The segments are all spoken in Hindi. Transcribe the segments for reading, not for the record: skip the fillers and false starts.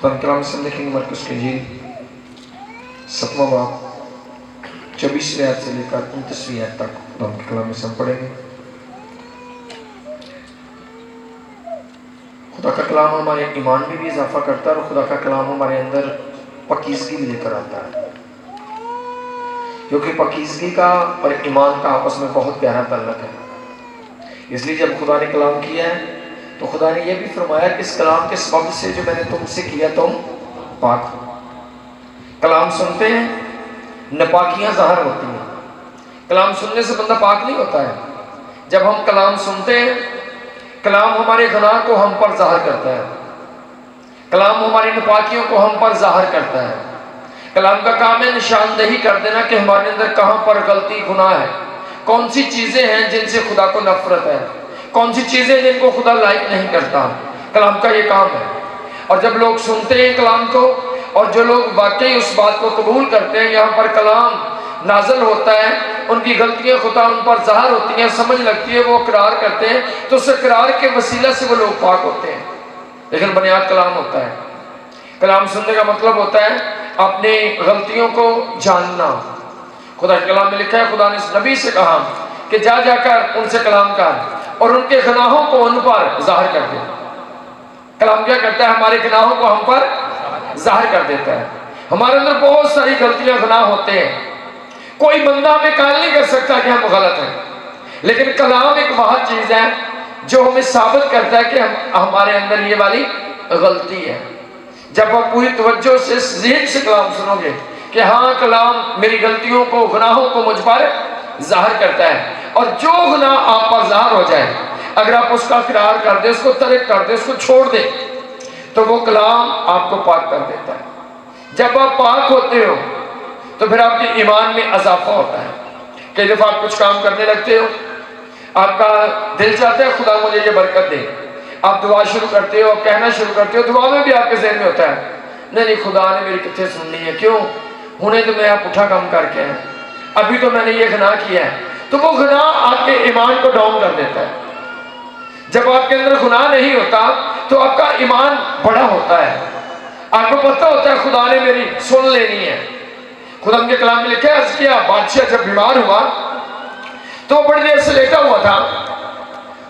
कलाम से लिखेंगे मरकुस की इंजील 7वां बाब 24वें आयत से लेकर 29वीं आयत तक खुदा के कलाम में से हम पढ़ेंगे। खुदा का कलाम हमारे ईमान में भी इजाफा करता है और खुदा का कलाम हमारे अंदर पकीज़गी भी लेकर आता है, क्योंकि पकीज़गी का और ईमान का आपस में बहुत गहरा ताल्लुक है। इसलिए जब खुदा ने कलाम किया है तो खुदा ने यह भी फरमाया कि इस कलाम के सबब से जो मैंने तुमसे किया तुम पाक हो। कलाम सुनते हैं, नापाकियां ज़ाहिर होती हैं। कलाम सुनने से बंदा पाक नहीं होता है। जब हम कलाम सुनते हैं, कलाम हमारे गुनाह को हम पर ज़ाहिर करता है, कलाम हमारी नापाकियों को हम पर ज़ाहिर करता है। कलाम का काम है निशानदेही कर देना कि हमारे अंदर कहाँ पर गलती गुनाह है, कौन सी चीज़ें हैं जिनसे खुदा को नफरत है, कौन सी चीज़ें जिनको खुदा लाइक नहीं करता। कलाम का ये काम है। और जब लोग सुनते हैं कलाम को और जो लोग वाकई उस बात को कबूल करते हैं, यहाँ पर कलाम नाजल होता है, उनकी गलतियाँ खुदा उन पर ज़ाहिर होती हैं, समझ लगती है, वो इकरार करते हैं, तो उस इकरार के वसीला से वो लोग पाक होते हैं। लेकिन बुनियाद कलाम होता है। कलाम सुनने का मतलब होता है अपनी गलतियों को जानना। खुदा के कलाम में लिखा है, खुदा ने इस नबी से कहा कि जा जाकर उनसे कलाम कर और उनके गुनाहों को उन पर ज़ाहिर कर दे। कलाम क्या करता है? हमारे गुनाहों को हम पर ज़ाहिर कर देता है। हमारे अंदर बहुत सारी गलतियां गुनाह होते हैं, कोई बंदा हमें कायल नहीं कर सकता कि हम गलत हैं, लेकिन कलाम एक वह चीज़ है जो हमें साबित करता है कि हमारे अंदर ये वाली गलती है। जब आप पूरी तवज्जो से ज़हन से कलाम सुनोगे कि हाँ, कलाम मेरी गलतियों को गुनाहों को मुझ पर ज़ाहिर करता है, और जो गुनाह आप पर ज़ाहिर हो जाए, अगर आप उसका इकरार कर दे, उसको तर्क कर दे, उसको छोड़ दे, तो वो कलाम आपको पाक कर देता है। जब आप पाक होते हो तो फिर आपके ईमान में इजाफा होता है। कई दफ़ा आप कुछ काम करने लगते हो, आपका दिल चाहता है खुदा मुझे ये बरकत दे, आप दुआ शुरू करते हो, कहना शुरू करते हो, दुआ में भी आपके ज़हन में होता है नहीं खुदा ने मेरी कितने सुननी है, क्यों हुणे तो मैं आप उठा काम करके हैं, अभी तो मैंने ये गुनाह किया है। तो वो गुनाह आपके ईमान को डाउन कर देता है। जब आपके अंदर गुनाह नहीं होता तो आपका ईमान बड़ा होता है, आपको पता होता है खुदा ने मेरी सुन लेनी है। खुदा के कलाम में लिखा है, हिजकिय्याह बादशाह जब बीमार हुआ तो वो बड़ी देर से लेटा हुआ था,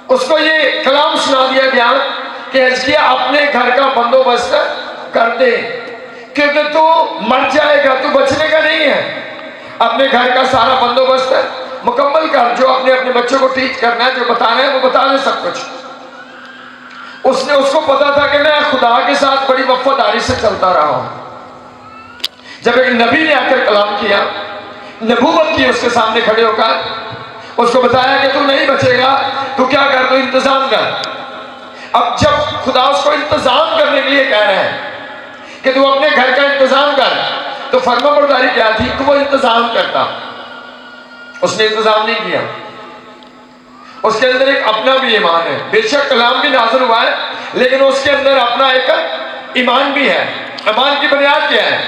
उसको ये कलाम सुना दिया गया कि हिजकिय्याह अपने घर का बंदोबस्त कर दे, क्योंकि तू मर जाएगा, तू बचने का नहीं है। अपने घर का सारा बंदोबस्त मुकम्मल कर, जो अपने अपने बच्चों को टीच करना है, जो बताना है वो बता दे सब कुछ। उसको पता था कि मैं खुदा के साथ बड़ी वफादारी से चलता रहा हूं। जब एक नबी ने आकर कलाम किया, नबूवत की उसके सामने खड़े होकर, उसको बताया कि तू नहीं बचेगा, तू क्या कर, तू इंतजाम कर। अब जब खुदा उसको इंतजाम करने के लिए कह रहे हैं कि तू अपने घर का इंतजाम कर, तो फर्माबरदारी क्या थी कि वो इंतजाम करता। उसने इंतजाम नहीं किया। उसके अंदर एक अपना भी ईमान है। बेशक कलाम भी नाज़िल हुआ है, लेकिन उसके अंदर अपना एक ईमान भी है। ईमान की बुनियाद क्या है?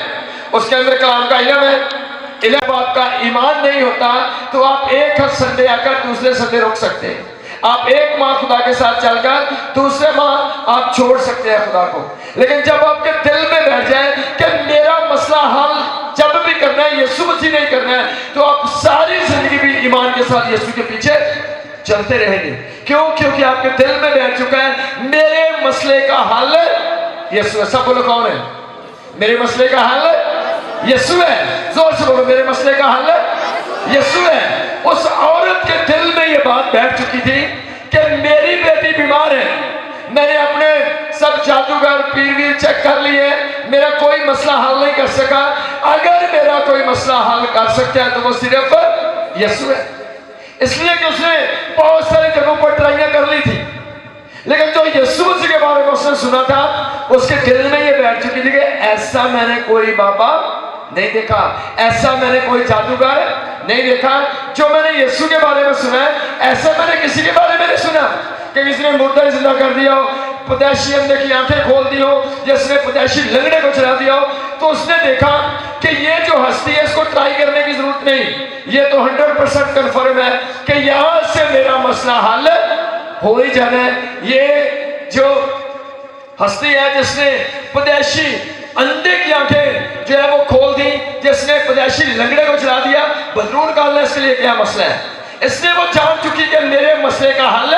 उसके अंदर कलाम का इल्म है। इल्म आपका ईमान नहीं होता तो आप एक हर संडे आकर दूसरे संडे रुक सकते हैं, आप एक माह खुदा के साथ चलकर दूसरे माह आप छोड़ सकते हैं खुदा को। लेकिन जब आपके दिल में बैठ जाए कि मेरा मसला हल जब भी करना है यीशु मसीह नहीं करना है, तो आप सारी जिंदगी भी ईमान के साथ यीशु के पीछे चलते रहेंगे। क्यों? क्योंकि आपके दिल में बैठ चुका है मेरे मसले का हल यीशु है। सब बोलो कौन है? मेरे मसले का हल यीशु है। जोर से बोलो, मेरे मसले का हल यीशु है। उस औरत के दिल में ये बात बैठ चुकी थी कि मेरी बेटी बीमार है, मैंने अपने सब जादूगर पीरवीर चेक कर लिए, मेरा कोई मसला हल नहीं कर सका। अगर मेरा कोई मसला हल कर सकता है तो वो सिर्फ यीशु है। इसलिए कि उसने बहुत सारी जगहों पर ट्राइयां कर ली थी, लेकिन जो यीशु मसीह के बारे में उसने सुना था, उसके दिल में ये बैठ चुकी थी कि ऐसा मैंने कोई बाबा नहीं देखा, ऐसा मैंने कोई जादूगर नहीं देखा। जो मैंने यीशु के बारे में सुना है, ऐसा मैंने किसी के बारे में नहीं सुना कि किसी ने मुर्दा जिंदा कर दिया हो, पैदाइशी अंधे की आंखें खोल दी हो, जिसने पैदाइशी लंगड़े को चला दिया हो। तो उसने देखा कि ये जो हस्ती है इसको ट्राई करने की जरूरत नहीं, ये तो 100% कन्फर्म है कि यहां से मेरा मसला हल हो ही जाना है। ये जो हस्ती है जिसने पदेशी अंधे की आंखें जो है वो खोल दी, जिसने पदेशी लंगड़े को चला दिया। बदरून का इसके लिए क्या मसला है? इसलिए वो जान चुकी कि मेरे मसले का हल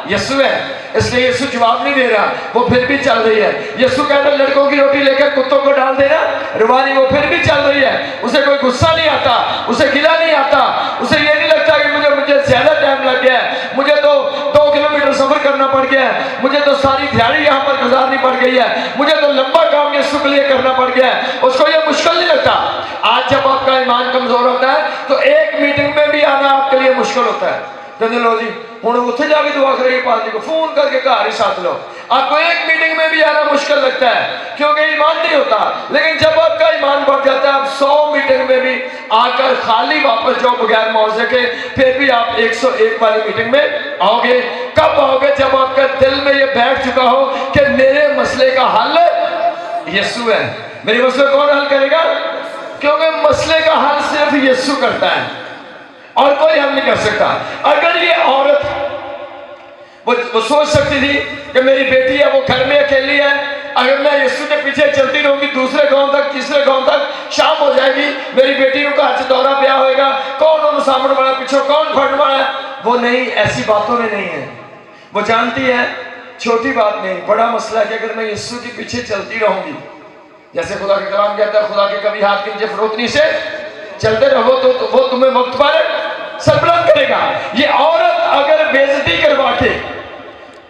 यीशु है, इसलिए यीशु जवाब नहीं दे रहा, वो फिर भी चल रही है। यीशु कहता है लड़कों की रोटी लेकर कुत्तों को डाल देना, रवानी, वो फिर भी चल रही है। उसे कोई गुस्सा नहीं आता, उसे गिला नहीं आता, उसे ये नहीं लगता कि मुझे ज्यादा टाइम लग गया है, मुझे तो 2 किलोमीटर सफर करना पड़ गया है, मुझे तो सारी दिहाड़ी यहाँ पर गुजारनी पड़ गई है, मुझे तो लंबा काम यीशु के लिए करना पड़ गया है। उसको ये मुश्किल नहीं लगता। आज जब आपका ईमान कमजोर होता है तो एक मीटिंग में भी आना आपके लिए मुश्किल होता है। कहते लो जी हूँ उत्थे जाके दुआ करेगी, पादरी को फोन करके घर ही साथ लो। आपको एक मीटिंग में भी आना मुश्किल लगता है क्योंकि ईमान नहीं होता। लेकिन जब आपका ईमान बढ़ जाता है, आप 100 मीटिंग में भी आकर खाली वापस जाओ बगैर मौजे के, फिर भी आप 101 वाली मीटिंग में आओगे। कब आओगे? जब आपका दिल में ये बैठ चुका हो कि मेरे मसले का हल यीशु है। मेरे मसले कौन हल करेगा? क्योंकि मसले का हल सिर्फ यीशु करता है और कोई हल नहीं कर सकता। अगर ये औरत वो सोच सकती थी कि मेरी बेटी है, वो घर में अकेली है, अगर मैं यीशु के पीछे चलती रहूंगी दूसरे गांव तक, तीसरे गांव तक, शाम हो जाएगी, मेरी बेटी को घर से दौरा ब्याह होएगा, कौन उन्हें सामने वाला, पीछे कौन फटने वाला है? वो नहीं, ऐसी बातों में नहीं है। वो जानती है छोटी बात नहीं, बड़ा मसला है कि अगर मैं यीशु के पीछे चलती रहूंगी, जैसे खुदा के कलाम कहता है, खुदा के कभी हाथ के नीचे फरोतनी से चलते रहो तो वो तुम्हें वक्त पर सरबलंद करेगा। ये औरत अगर बेइज्जती करवा के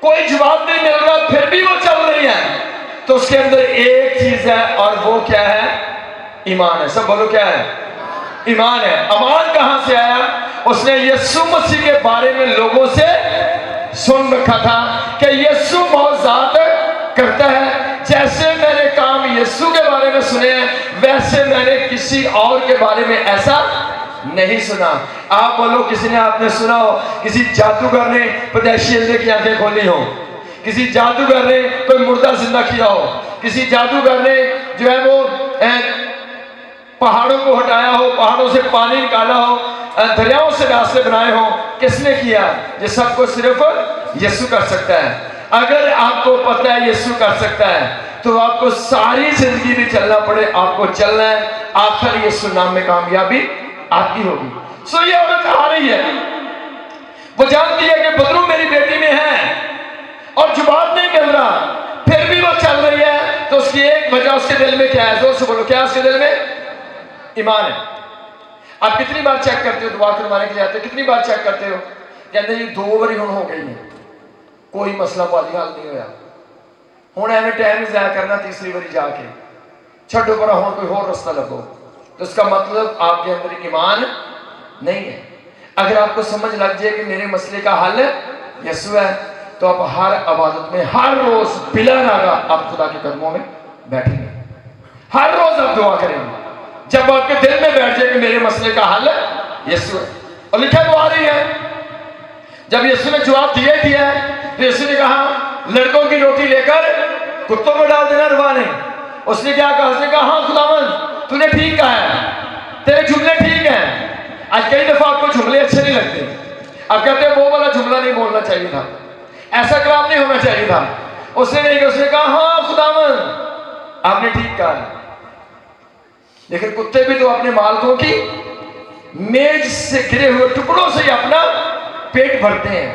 कोई जवाब नहीं मिल रहा फिर भी वो चल रही है, तो उसके अंदर एक चीज है और वो क्या है? ईमान है। सब बोलो क्या है? ईमान है। ईमान कहां से आया? उसने यीशु मसीह के बारे में लोगों से सुन रखा था कि यीशु मौजूद करता है। जैसे मैंने काम यीशु के बारे में सुने हैं, वैसे मैंने किसी और के बारे में ऐसा नहीं सुना। आप बोलो किसी ने, आपने सुना हो किसी जादूगर ने पदेशी अंधे की आंखें खोली हो, किसी जादूगर ने कोई मुर्दा जिंदा किया हो, किसी जादूगर ने जो है वो पहाड़ों को हटाया हो, पहाड़ों से पानी निकाला हो, दरियाओं से रास्ते बनाए हो? किसने किया? ये सब कुछ सिर्फ यीशु कर सकता है। अगर आपको पता है यीशु कर सकता है तो आपको सारी जिंदगी भी चलना पड़े, आपको चलना है, आखिर यीशु नाम में कामयाबी आपकी होगी। सो ये औरत आ रही है, वो जानती है कि बदरू मेरी बेटी में है और जवाब नहीं मिल रहा, फिर भी वो चल रही है। तो उसकी एक वजह, उसके दिल में क्या है? जोर से बोलो, क्या उसके दिल में? ईमान है। आप कितनी बार चेक करते हो? दुआ करवाने के लिए आते हो, कितनी बार चेक करते हो? कहते जी 2 बारी हुण हो गई है, कोई मसला भाजी हल नहीं होया, हुण एवं टाइम जाया करना, तीसरी बारी जाके छड्डो पर हुण कोई होर रास्ता लगो। तो इसका मतलब आपके अंदर ईमान नहीं है। अगर आपको समझ लग जाए कि मेरे मसले का हल यीशु है, तो आप हर इबादत में हर रोज बिला नागा आप खुदा के कदमों में बैठेंगे, हर रोज आप दुआ करेंगे। जब आपके दिल में बैठ जाए कि मेरे मसले का हल यीशु है। और लिखा तो आ रही है, जब यीशु ने जवाब दिया है तो यीशु ने कहा लड़कों की रोटी लेकर कुत्तों को डाल देना, रवा नहीं। उसने क्या कहा? उसने कहा हाँ खुदावन तूने ठीक कहा है, तेरे जुमले ठीक हैं। आज कई दफा आपको जुमले अच्छे नहीं लगते, आप कहते हैं वो वाला जुमला नहीं बोलना चाहिए था, ऐसा कलाम नहीं होना चाहिए था। उसने नहीं कहा, उसने कहा हाँ खुदावन आपने ठीक कहा है। लेकिन कुत्ते भी तो अपने मालिकों की मेज से गिरे हुए टुकड़ों से ही अपना पेट भरते हैं।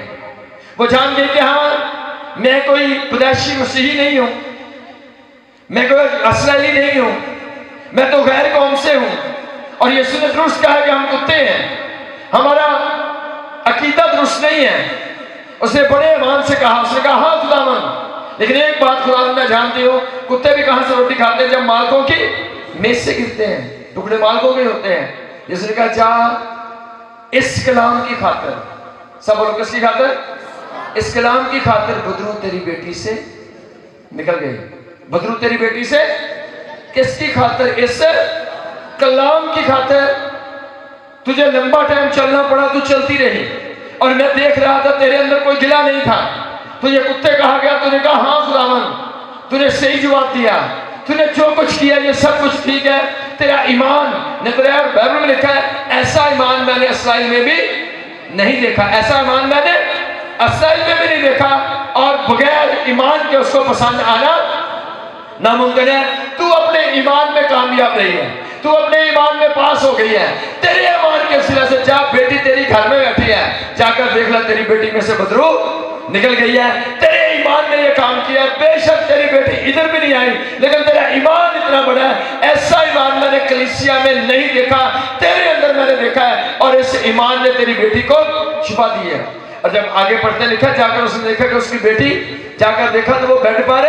वो जान गए कि हाँ मैं कोई पदैशी मसीही नहीं हूं, मैं कोई इसराइली नहीं हूं, मैं तो गैर कौम से हूं। और यीशु ने दुरुस्त कहा कि हम कुत्ते हैं, हमारा अकीदा दुरुस्त नहीं है। उसने बड़े ईमान से कहा, उसने कहा हाँ खुदावन, लेकिन एक बात खुदावन मैं जानती हूँ, कुत्ते भी कहां से रोटी खाते हैं? जब मालिकों की मेज से गिरते हैं, टुकड़े मालिकों के होते हैं। इसने कहा जा इस कलाम की खातिर, सब बोलो किसकी खातिर? इस कलाम की खातिर बदरू तेरी बेटी से निकल गई। बदरू तेरी बेटी से किसकी खातिर? इस कलाम की खातिर। तुझे लंबा टाइम चलना पड़ा, तू चलती रही और मैं देख रहा था तेरे अंदर कोई गिला नहीं था। तुझे कुत्ते कहा गया, तूने कहा हाँ खुदावन, तूने सही जवाब दिया, तूने जो कुछ किया ये सब कुछ ठीक है। तेरा ईमान नजरिया बाइबल में लिखा है, ऐसा ईमान मैंने इस्राएल में भी नहीं देखा, ऐसा ईमान मैंने असल में भी नहीं देखा, और बगैर ईमान के उसको पसंद आना नामुमकिन है। तू अपने ईमान में कामयाब रही है, तू अपने ईमान में पास हो गई है, तेरे ईमान के सिले से जा, बेटी तेरी घर में बैठी है, जाकर देख ले तेरी बेटी में से बदरू निकल गई है। तेरे ईमान ने ये काम किया, बेशक तेरी बेटी इधर भी नहीं आई, लेकिन तेरा ईमान इतना बड़ा है, ऐसा ईमान मैंने कलीसिया में नहीं देखा, तेरे अंदर मैंने देखा है, और इस ईमान ने तेरी बेटी को शिफा दी है। और जब आगे पढ़ते लिखा, जाकर उसने देखा कि उसकी बेटी, जाकर देखा तो वो बेड पर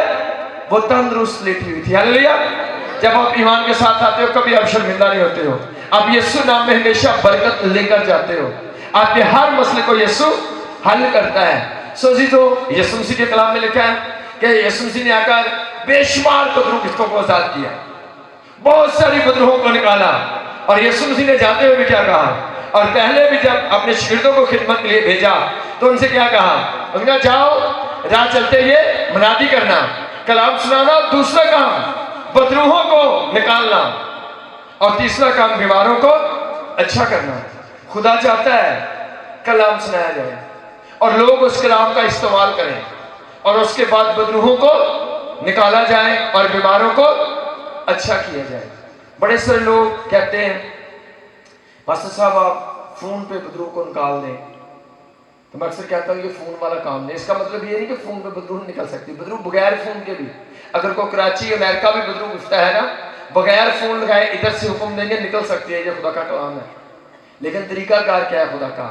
वो तंदुरुस्त लेटी हुई थी। हालेलुया। जब आप ईमान के साथ आते हो, कभी आप शर्मिंदा नहीं होते हो, आप यीशु नाम में हमेशा बरकत लेकर जाते हो, आपके हर मसले को यीशु हल करता है। सो जी, तो यीशु मसीह के कलाम में लिखा है कि यीशु मसीह ने आकर बेशुमार बदरूह को आजाद किया, बहुत सारी बदरूहों को निकाला। और यीशु मसीह ने जाते हुए भी क्या कहा, और पहले भी जब अपने शिगिर्दों को खिदमत के लिए भेजा तो उनसे क्या कहा, उन्होंने कहा जाओ राह चलते ये मुनादी करना, कलाम सुनाना, दूसरा काम बदरूहों को निकालना, और तीसरा काम बीमारों को अच्छा करना। खुदा चाहता है कलाम सुनाया जाए और लोग उस कलाम का इस्तेमाल करें, और उसके बाद बदरूहों को निकाला जाए और बीमारों को अच्छा किया जाए। बड़े सारे लोग कहते हैं मास्टर साहब आप फोन पे बदरूह को निकाल दें, तो मैं अक्सर कहता हूँ ये फोन वाला काम नहीं। इसका मतलब ये नहीं कि फोन पे बदरूह निकल सकती, बदरूह बगैर फोन के भी, अगर कोई कराची अमेरिका में बदरूह उठता है ना, बगैर फोन लगाए इधर से हुक्म देंगे निकल सकती है, ये खुदा का कलाम है। लेकिन तरीकाकार क्या है खुदा का?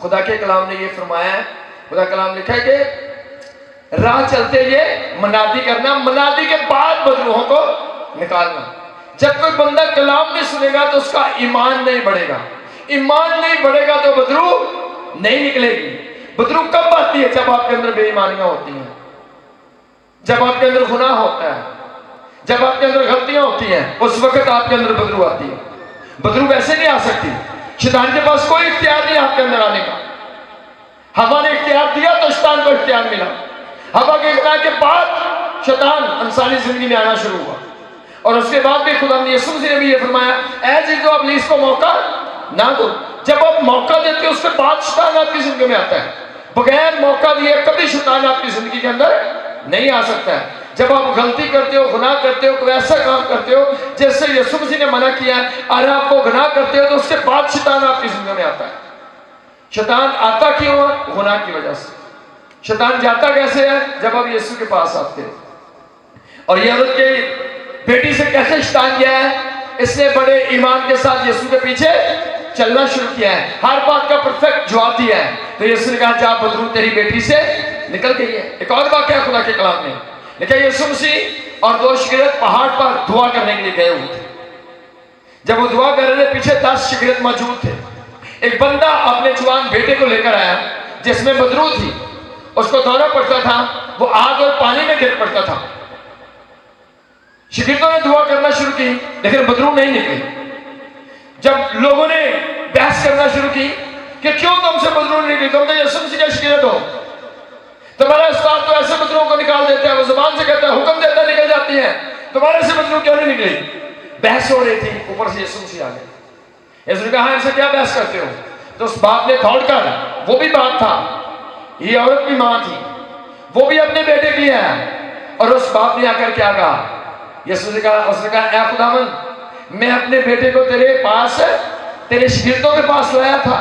खुदा के कलाम ने ये फरमाया है, खुदा कलाम लिखा है कि राह चलते ये मनादी करना, मनादी के बाद बदरूहों को निकालना। जब कोई बंदा कलाम नहीं सुनेगा तो उसका ईमान नहीं बढ़ेगा, ईमान नहीं बढ़ेगा तो बदरूह नहीं निकलेगी। बदरूह कब आती है? जब आपके अंदर बेईमानियां होती हैं, जब आपके अंदर गुनाह होता है, जब आपके अंदर गलतियां होती हैं, उस वक्त आपके अंदर बदरूह आती है। बदरूह वैसे नहीं आ सकती, शैतान के पास कोई इख्तियार नहीं आपके अंदर आने का। हवा ने इख्तियार दिया तो शैतान को इख्तियार मिला। हवा के इख्तियार के बाद शैतान इंसानी जिंदगी में आना शुरू हुआ, और उसके बाद भी खुदा ने यीशु मसीह ने भी ये फरमाया, ऐ जिसको आप इब्लीस को मौका ना दो। जब आप मौका देते हो उसके बाद शैतान आपकी जिंदगी में आता है। बगैर मौका दिए कभी शैतान आपकी जिंदगी के अंदर नहीं आ सकता है। जब आप गलती करते हो, गुनाह करते हो, कोई ऐसा काम करते हो जैसे यीशु मसीह ने मना किया है, और आपको गुनाह करते हो तो उसके बाद शैतान आपकी जिंदगी में आता है। शैतान आता क्यों है? गुनाह की वजह से। शैतान जाता कैसे है? जब आप यीशु के पास आते हो। और ये औरत के बेटी से कैसे शैतान गया है? इसने बड़े ईमान के साथ यीशु के पीछे चलना शुरू किया है, हर बात का परफेक्ट जवाब दिया है, तो यीशु ने कहा जा बदरूह तेरी बेटी से निकल गई है। एक और वाकया खुदा के कलाम में लिखा, यीशु मसीह और दो शागिर्द पहाड़ पर दुआ करने के लिए गए हुए थे। जब वो दुआ कर रहे थे, पीछे 10 शागिर्द मौजूद थे। एक बंदा अपने जवान बेटे को लेकर आया जिसमें बदरूह थी, उसको दौरा पड़ता था, वो आग और पानी में गिर पड़ता था। शागिर्दों ने दुआ करना शुरू की, लेकिन बदरूह नहीं निकली। जब लोगों ने बहस करना शुरू की कि क्यों तुमसे बदरूह नहीं निकली, तुम तो यीशु मसीह के शागिर्द हो, तुम्हारा उस्ताद तो ऐसे बदरूहों को निकाल देता है, वो जुबान से कहता है, हुक्म देता निकल जाती है, तुम्हारे से बदरूह क्यों नहीं निकली? बहस हो रही थी, ऊपर से यीशु मसीह आ गए। यीशु ने कहा इनसे क्या बहस करते हो? तो उस बाप ने दौड़कर, वो भी बाप था, ये औरत की मां थी, वो भी अपने बेटे के लिए आया, और उस बाप ने आकर क्या कहा? यीशु ने कहा, उसने कहा ऐ खुदावन, मैं अपने बेटे को तेरे पास, तेरे शागिर्दों के पास लाया था,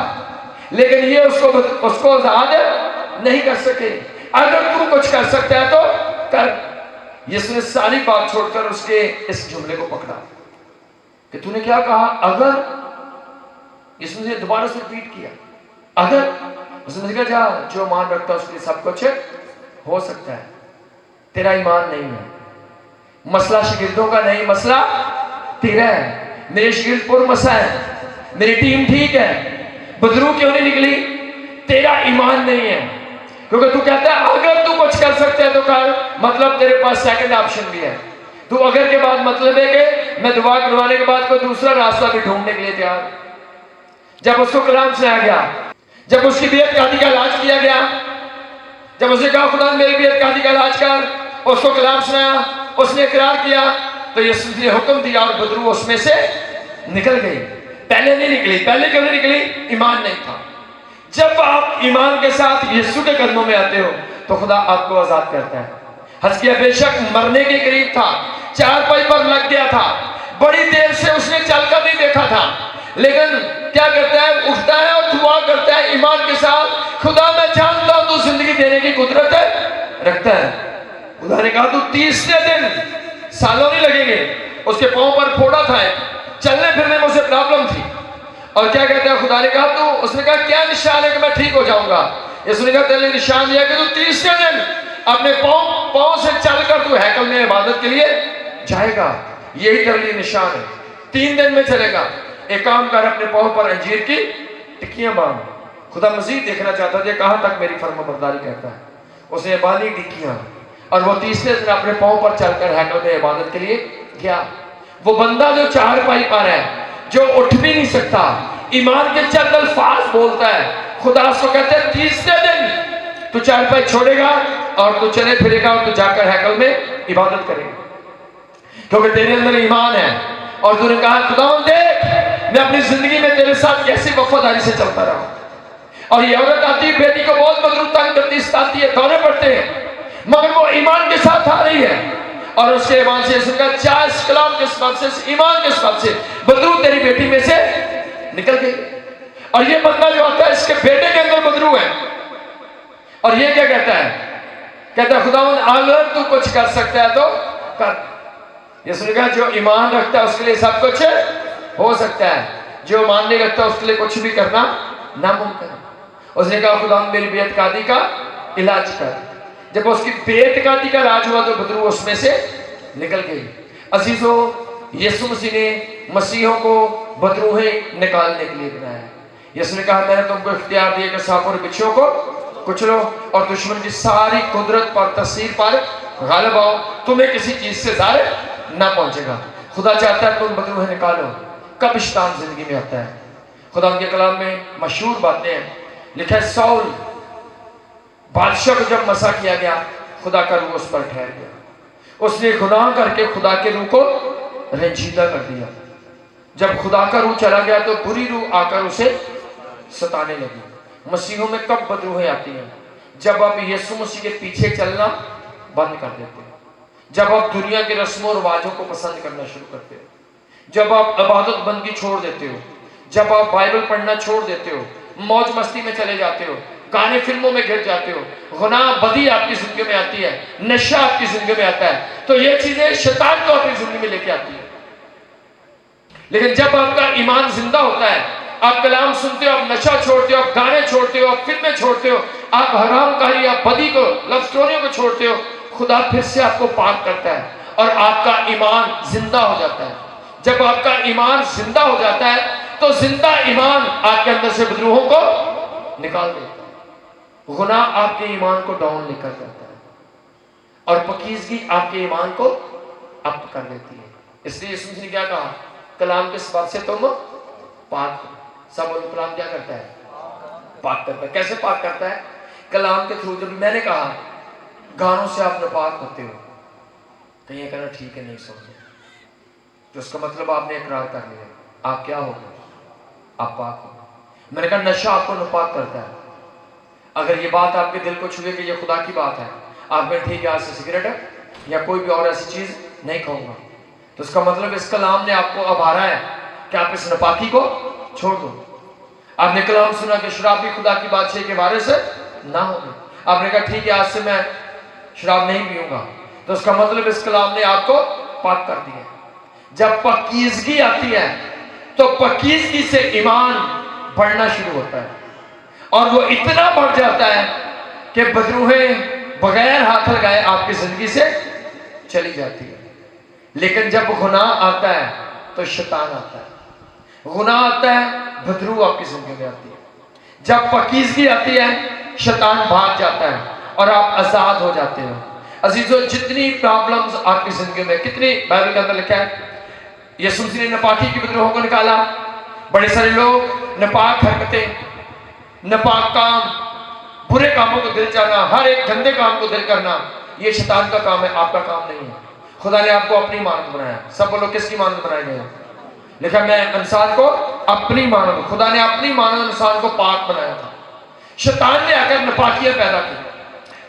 लेकिन ये उसको आजाद नहीं कर सके। अगर तू कुछ कर सकता है तो कर। यीशु ने सारी बात छोड़कर उसके इस जुमले को पकड़ा कि तूने क्या कहा? अगर। यीशु ने दोबारा से रिपीट किया, अगर। उसने कहा जा, जो मान रखता है उसके लिए सब कुछ हो सकता है। तेरा ईमान नहीं है, मसला शागिर्दों का नहीं, मसला तेरा है। मेरे शागिर्द पुरमसा है, मेरी टीम ठीक है, बदरूह क्यों नहीं निकली? तेरा ईमान नहीं है, क्योंकि तू कहता है अगर तू कुछ कर सकता है तो कर, मतलब तेरे पास सेकंड ऑप्शन भी है। तू अगर के बाद मतलब है कि मैं दुआ करवाने के बाद कोई दूसरा रास्ता भी ढूंढने के लिए तैयार। जब उसको कलाम सुनाया गया, जब उसकी बेअदकादी का इलाज किया गया, जब उसने कहा खुदा मेरी बेअदकादी का इलाज कर, उसको कलाम सुनाया, उसने इकरार किया, तो यीशु ने हुक्म दिया और बदरूह उसमें से निकल गई। पहले नहीं निकली। पहले क्यों नहीं निकली? ईमान नहीं था। जब आप ईमान के साथ यीशु के कदमों में आते हो तो खुदा आपको आजाद करता है। हिजकिय्याह बेशक मरने के करीब था, चारपाई पर लग गया था, बड़ी देर से उसने चलकर नहीं देखा था, लेकिन क्या करता है, उठता है और दुआ करता है ईमान के साथ, खुदा मैं जानता हूं तू जिंदगी देने की कुदरत रखता है। खुदा ने कहा तू 30वें दिन, सालों नहीं लगेंगे। उसके पांव पर फोड़ा था, चलने फिरने में उसे प्रॉब्लम थी, और क्या कहता है, खुदा ने कहा तू, उसने कहा क्या निशान है कि मैं ठीक हो जाऊंगा? उसने कहा तेरे निशान यह कि तू 30वें दिन अपने पांव से चलकर तू हैकल में इबादत के लिए जाएगा, यही तेरे लिए निशान है। 3 दिन में चलेगा। एक काम कर, अपने पांव पर अंजीर की टिक्कियां बांध। खुदा मजीद देखना चाहता है कहां तक मेरी फर्माबरदारी करता है। उसने बांधी टिक्कियां, और वो 30वें दिन अपने पांव पर चलकर हैकल में इबादत के लिए गया। वो बंदा जो चारपाई पर है, जो उठ भी नहीं सकता, ईमान के चंद अल्फाज बोलता है, खुदा उसको कहते हैं 30वें दिन तू चारपाई छोड़ेगा और तू चले फिरेगा और तू जाकर हैकल में इबादत करेगा, क्योंकि तेरे अंदर ईमान है। और तूने कहा खुदा देख मैं अपनी जिंदगी में तेरे साथ कैसी वफादारी से चलता रहा। और ये औरत आती है, बेटी को बहुत बदरू तंग करती, सताती है, दौरे पड़ते हैं, मगर वो ईमान के साथ आ रही है, और उसके ईमान से इसका चाहे इस कलाम के सबब से, इस ईमान के सबब से बदरू तेरी बेटी में से निकल गई। और ये बंदा जो आता है, इसके बेटे के अंदर बदरू है, और ये क्या कहता है, कहता है खुदा अगर तू कुछ कर सकता है तो कर। यीशु कहा जो ईमान रखता है उसके लिए सब कुछ हो सकता है, जो ईमान नहीं रखता उसके लिए कुछ भी करना नामुमकिन है। उसने कहा खुदा मेरी बेतकादी का इलाज कर। जब उसकी बेतकादी का इलाज हुआ तो बदरू उसमें से निकल गई। अजीजों, यीशु मसीह ने मसीहों को बदरूहें निकालने के लिए बनाया। यीशु ने कहा मैंने तुमको इख्तियार दिया कि सांपों और बिच्छुओं को कुचलो और दुश्मन की सारी कुदरत पर, तस्वीर पर गालिब आओ, तुम्हें किसी चीज से ज़ाहिर ना पहुंचेगा। खुदा चाहता है तुम बदरूहें निकालो। कब शैतान जिंदगी में आता है? खुदा उनके कलाम में मशहूर बातें हैं। लिखा है सौल बादशाह को जब मसा किया गया, खुदा का रूह उस पर ठहर गया। उसने गुनाह करके खुदा के रूह को रंजीदा कर दिया। जब खुदा का रूह चला गया तो बुरी रूह आकर उसे सताने लगी। मसीहों में कब बदरूहें आती हैं? जब आप यीशु मसीह के पीछे चलना बंद कर देते हो, जब आप दुनिया के रस्मों रिवाजों को पसंद करना शुरू करते हो, जब आप इबादत बंदगी छोड़ देते हो, जब आप बाइबल पढ़ना छोड़ देते हो, मौज मस्ती में चले जाते हो, गाने फिल्मों में घिर जाते हो, गुनाह बदी आपकी जिंदगी में आती है, नशा आपकी जिंदगी में आता है, तो ये चीजें शैतान को अपनी जिंदगी में लेके आती है। लेकिन जब आपका ईमान जिंदा होता है, आप कलाम सुनते हो, आप नशा छोड़ते हो, आप गाने छोड़ते हो, आप फिल्में छोड़ते हो, आप हरामकारी, आप बदी को, लव स्टोरियों को छोड़ते हो, खुदा फिर से आपको पाक करता है और आपका ईमान जिंदा हो जाता है। जब आपका ईमान जिंदा हो जाता है तो जिंदा ईमान आपके अंदर से बदरूहों को निकाल देता है। गुनाह आपके ईमान को डाउन लेकर जाता है और पकीज़गी आपके ईमान को अप कर देती है। इसलिए यीशु मसीह ने क्या कहा? कलाम के सबब से तुम पाक हो। सब कलाम क्या करता है? पाक करता है। कैसे पाक करता है? कलाम के थ्रू। जब मैंने कहा गानों से आप नापाक होते हो, तो ये कहना ठीक है, नहीं समझे, तो उसका मतलब आपने इकरार कर लिया, आप क्या हो गए? आप पाक हो। मैंने कहा नशा आपको नापाक करता है। अगर ये बात आपके दिल को छुए कि ये खुदा की बात है, आप में ठीक है आज से सिगरेट या कोई भी और ऐसी चीज नहीं खाऊंगा, तो उसका मतलब इस कलाम ने आपको आवारा है कि आप इस नापाकी को छोड़ दो। आपने कलाम सुना कि शराब भी खुदा की बादशाही के वारिस ना होगी, आपने कहा ठीक है आज से मैं शराब नहीं पीऊंगा, तो उसका मतलब इस कलाम ने आपको पाक कर दिया। जब पकीज़गी आती है तो पकीज़गी से ईमान बढ़ना शुरू होता है और वो इतना बढ़ जाता है कि बदरूहें बगैर हाथ लगाए आपकी जिंदगी से चली जाती है। लेकिन जब गुनाह आता है तो शैतान आता है, गुनाह आता है, बदरू आपकी जिंदगी में आती है। जब पकीज़गी आती है शैतान भाग जाता है और आप आजाद हो जाते हो। अजीजों, जितनी प्रॉब्लम्स आपकी जिंदगी में, कितनी बाइबल के अंदर लिखा है यीशु मसीह ने नापाकी की बदरूहों को निकाला। बड़े सारे लोग नापाक हरकतें, नापाक काम, बुरे कामों को दिल चाहना, हर एक गंदे काम को दिल करना, ये शैतान का काम है, आपका काम नहीं है। खुदा ने आपको अपनी मानद बनाया। सब बोलो किसकी मानद बनाए गए? लिखा मैं इंसान को अपनी मानद, खुदा ने अपनी मानद इंसान को पाक बनाया था। शैतान ने आकर नपाकियां पैदा की।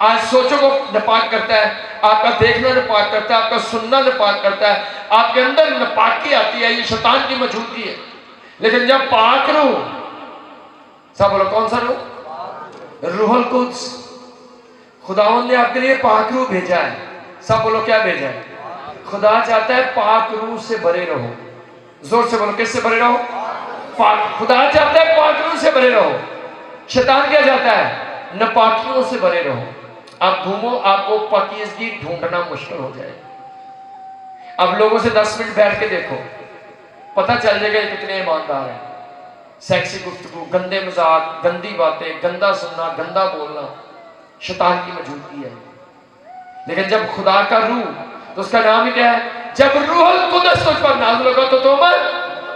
आज सोचों को नपाक करता है, आपका देखना नपाक करता है, आपका सुनना नपाक करता है, आपके अंदर नपाकी आती है, ये शैतान की मौजूदगी है। लेकिन जब पाक रूह, सब बोलो कौन सा रूह? रूहुल कुद्स। खुदावंद ने आपके लिए पाक रूह भेजा है। सब बोलो क्या भेजा है? खुदा चाहता है पाक रूह से भरे रहो। जोर से बोलो किससे भरे रहो? पाक। खुदा चाहता है पाक रूह से भरे रहो। शैतान क्या चाहता है? नापाकियों से भरे रहो। आप घूमो, आपको पाकीज़गी ढूंढना मुश्किल हो जाए। अब लोगों से 10 मिनट बैठ के देखो, पता चल जाएगा कितने ईमानदार हैं। सेक्सी गुफ्तगू, गंदे मजाक, गंदी बातें, गंदा सुनना, गंदा बोलना, शैतान की मौजूदगी है। लेकिन जब खुदा का रूह, तो उसका नाम ही क्या है? जब रूहुल कुद्स तुझ पर नाज़िल होगा तो तुम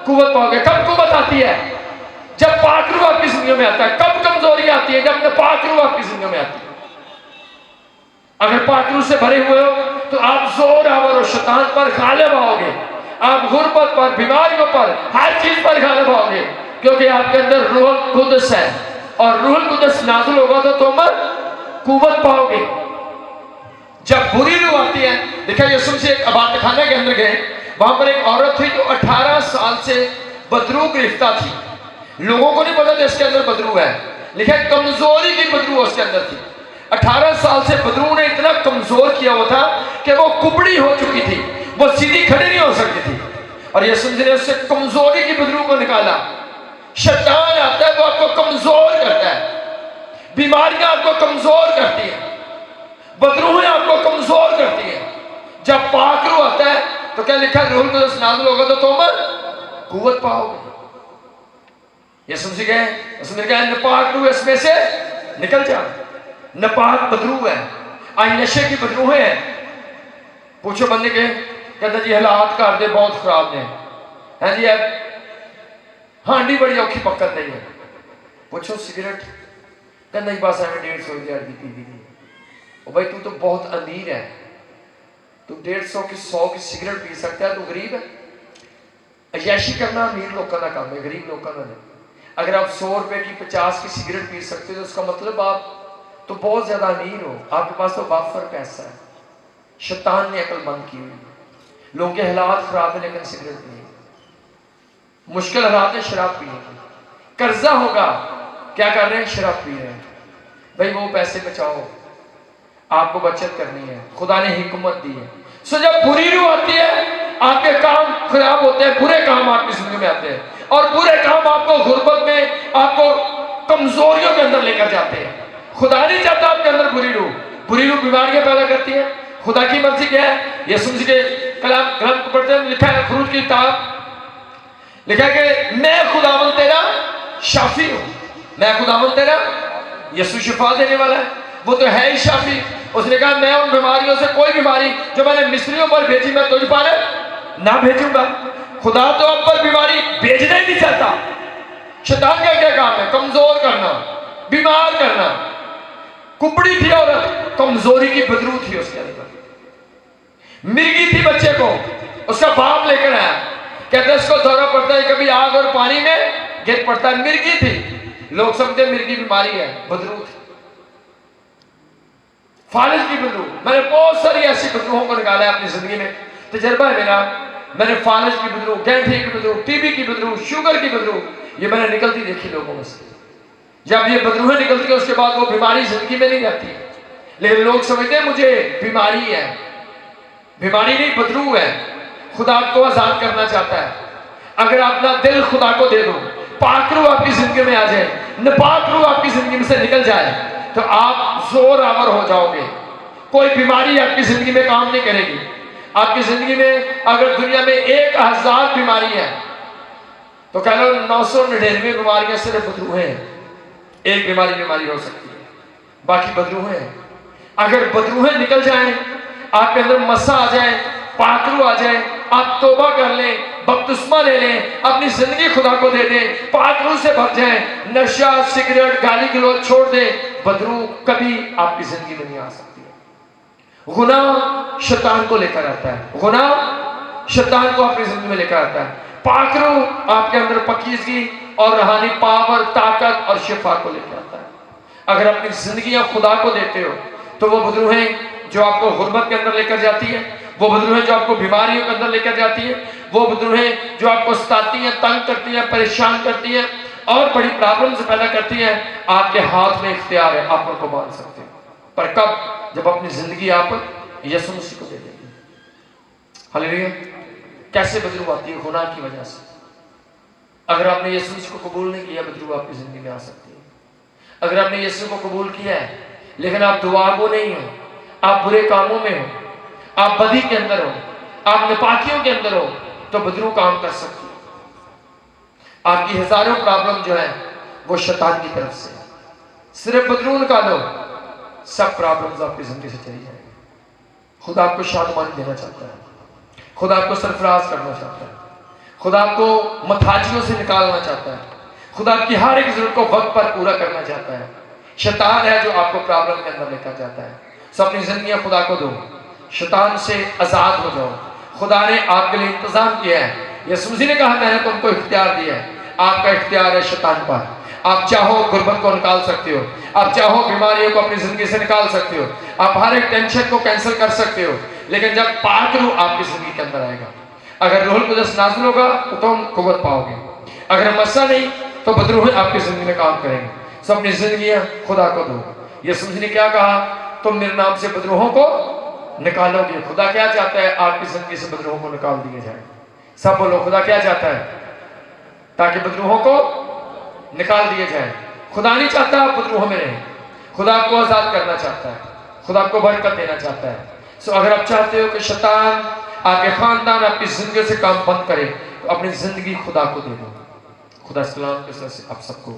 कुव्वत पाओगे। कब कुव्वत आती है? जब पाक रूह आपकी जिंदगी में आता है। कब कमजोरी आती है? जब नापाक रूह आपकी जिंदगी में आती है। अगर पाक रूह से भरे हुए हो तो आप जोर आवर और शैतान पर गालिब आओगे। आप गुर्बत पर, बीमारियों पर, हर चीज पर गालिब आओगे, क्योंकि आपके अंदर रूहुल कुद्स है। और रूहुल कुद्स नाज़िल होगा तो तुम कुव्वत पाओगे। जब बुरी रूह आती है, देखा यीशु से एक अबात खाने के अंदर गए, वहां पर एक औरत थी जो 18 साल से बदरू गिरफ्ता थी। लोगों को नहीं पता था इसके अंदर बदरू है, लेकिन कमजोरी की बदरू उसके अंदर थी। 18 साल से बदरू ने इतना कमजोर किया हुआ था कि वो कुबड़ी हो चुकी थी, वो सीधी खड़ी नहीं हो सकती थी। और यीशु ने उससे कमजोरी की बदरू को निकाला। शैतान आता है वो आपको कमजोर करता है, बीमारियां आपको कमजोर करती है, बदरूहें आपको कमजोर करती है। जब पाक रूह आता है तो क्या लिखा है? रूहुल कुद्स नाज़िल होगा तो तुम कुव्वत पाओगे। यीशु मसीह कहे, उसमें लिखा है नापाक रूह इसमें से निकल जा। नापाक बदरू है, आई नशे की बदरूहें हैं। पूछो बंदे के, कहता जी हालात घर दे बहुत खराब ने, है जी, हांडी बड़ी औखी पक्कत नहीं है। पूछो सिगरेट, कहता जी बस एवं 150 की पी दी। ओ भाई तू तो बहुत अमीर है, तू 150 की 100 की सिगरेट पी सकता है, तू गरीब है। अय्याशी करना अमीर लोगों का काम है, गरीब लोगों का नहीं। अगर आप 100 रुपए की 50 की सिगरेट पी सकते हो तो उसका मतलब आप तो बहुत ज्यादा अमीर हो, आपके पास तो बाफर पैसा है। शैतान ने अक्लमंद की हुई, लोगों के हालात खराब है लेकिन सिगरेट पिए, मुश्किल हालात है शराब पिए, कर्जा होगा क्या कर रहे हैं? शराब पी रहे हैं। भाई वो पैसे बचाओ, आपको बचत करनी है, खुदा ने हिकमत दी है। सो जब बुरी रूह आती है आपके काम खराब होते हैं, बुरे काम आपकी जिंदगी में आते हैं, और बुरे काम आपको गुर्बत में, आपको कमजोरियों के अंदर लेकर जाते हैं। खुदा नहीं चाहता आपके अंदर बुरी रूह बीमारियां पैदा करती है। खुदा की मर्जी क्या है? यीशु मसीह के कलाम को पढ़ते हैं, लिखा है खुरूज की किताब, लिखा है कि मैं खुदावंद तेरा शाफी हूं। मैं खुदावंद तेरा, यीशु शिफा देने वाला है, वो तो है ही शाफी। उसने कहा मैं उन बीमारियों से, कोई बीमारी जो मैंने मिस्रियों पर भेजी मैं तुझ पर ना भेजूंगा। खुदा तो आप पर बीमारी भेजना ही नहीं चाहता। शैतान का क्या काम है? कमजोर करना, बीमार करना। कुबड़ी थी औरत, कमजोरी की बदरू थी उसके अंदर, मिर्गी थी बच्चे को, उसका बाप लेकर आया, कहते उसको दौरा पड़ता है, कभी आग और पानी में गिर पड़ता है। मिर्गी थी, लोग समझते मिर्गी बीमारी है, बदरू थी, फालिज की बदरू। मैंने बहुत सारी ऐसी बदरूहों को निकाला है अपनी जिंदगी में, तजर्बा है मेरा। मैंने फालिज की बदरू, गैंठी की बदरू, टीबी की बदरू, शुगर की बदरू, ये मैंने निकलती देखी लोगों में से। जब ये बदरूहें निकलती है उसके बाद वो बीमारी जिंदगी में नहीं जाती, लेकिन लोग समझते हैं मुझे बीमारी है। बीमारी नहीं, बदरू है। खुदा आपको आजाद करना चाहता है। अगर अपना दिल खुदा को दे दो, पाक रूह आपकी जिंदगी में आ जाए, नापाक रूह आपकी जिंदगी में से निकल जाए, तो आप जोर आवर हो जाओगे। कोई बीमारी आपकी जिंदगी में काम नहीं करेगी। आपकी जिंदगी में अगर दुनिया में 1000 बीमारी है तो कह लो 999 बीमारियां सिर्फ बदरूहें हैं। एक बीमारी हो सकती है, बाकी बदरूहें हैं। अगर बदरूहें निकल जाएं, आपके अंदर मसा आ जाए, पाकरू आ जाए, आप तौबा कर लें, बपतिस्मा ले लें, अपनी जिंदगी खुदा को दे दें, पाकरू से भर जाएं, नशा सिगरेट गाली गलौज छोड़ दें, बदरू कभी आपकी जिंदगी में नहीं आ सकती है। गुनाह शैतान को लेकर आता है, गुनाह शैतान को अपनी जिंदगी में लेकर आता है। पाकरू आपके अंदर पकीज़गी और रूहानी पावर, ताकत और शिफा को लेकर आता है। अगर अपनी जिंदगी आप खुदा को देते हो तो वो बदरूहें जो आपको गुर्बत के अंदर लेकर जाती है, वो बदरूहें जो आपको बीमारियों के अंदर लेकर जाती है, वो बदरूहें जो आपको सताती हैं, तंग करती हैं, परेशान करती हैं और बड़ी प्रॉब्लम्स पैदा करती हैं, आपके हाथ में इख्तियार है, आप उनको मान सकते हो। पर कब? जब अपनी जिंदगी आप यीशु मसीह को दे देंगे। हालेलुया। कैसे बदरू आती है? गुनाह की वजह से। अगर आपने यीशु मसीह को कबूल नहीं किया, बदरू आपकी जिंदगी में आ सकती है। अगर आपने यीशु को कबूल किया है लेकिन आप दुआगो नहीं हो, आप बुरे कामों में हो, आप बदी के अंदर हो, आप नापाकियों के अंदर हो, तो बदरू काम कर सकती है। आपकी हजारों प्रॉब्लम जो है वो शैतान की तरफ से है। सिर्फ बदरू निकालो, सब प्रॉब्लम्स आपकी जिंदगी से चली जाएगी। खुदा आपको शादमानी देना चाहता है, खुदा आपको सरफराज करना चाहता है, खुदा आपको मथाजियों से निकालना चाहता है, खुदा आपकी हर एक जरूरत को वक्त पर पूरा करना चाहता है। शैतान है जो आपको प्रॉब्लम के अंदर लेकर जाता है। सो अपनी जिंदगी खुदा को दो, शैतान से आजाद हो जाओ। खुदा ने आपके लिए इंतजाम किया है। यीशु मसीह ने कहा मैंने तुमको इख्तियार दिया है। आपका इख्तियार है शैतान पर। आप चाहो गुर्बत को निकाल सकते हो, आप चाहो बीमारियों को अपनी जिंदगी से निकाल सकते हो, आप हर एक टेंशन को कैंसिल कर सकते हो। लेकिन जब पाक रूह आपकी जिंदगी के अंदर आएगा, अगर रूहुल कुद्दस नाज़िल होगा तो तुम कुव्वत पाओगे। अगर मसा नहीं तो बदरूह आपकी जिंदगी में काम करेंगे। सब अपनी जिंदगी खुदा को दो। यीशु मसीह ने क्या कहा? तुम मेरे नाम से बदरूहों को निकालोगे। खुदा क्या चाहता है? आपकी जिंदगी से बदरूहों को निकाल दिए जाए। सब बोलो, खुदा क्या चाहता है? ताकि बदरूहों को निकाल दिए जाए। खुदा नहीं चाहता आप बदरूहों में रहें, खुदा आपको आजाद करना चाहता है, खुदा आपको बरकत देना चाहता है। सो अगर आप चाहते हो कि शैतान आपके खानदान आपकी जिंदगी से काम बंद करे, तो अपनी जिंदगी खुदा को दे दो। खुदा सलाम के साथ आप सबको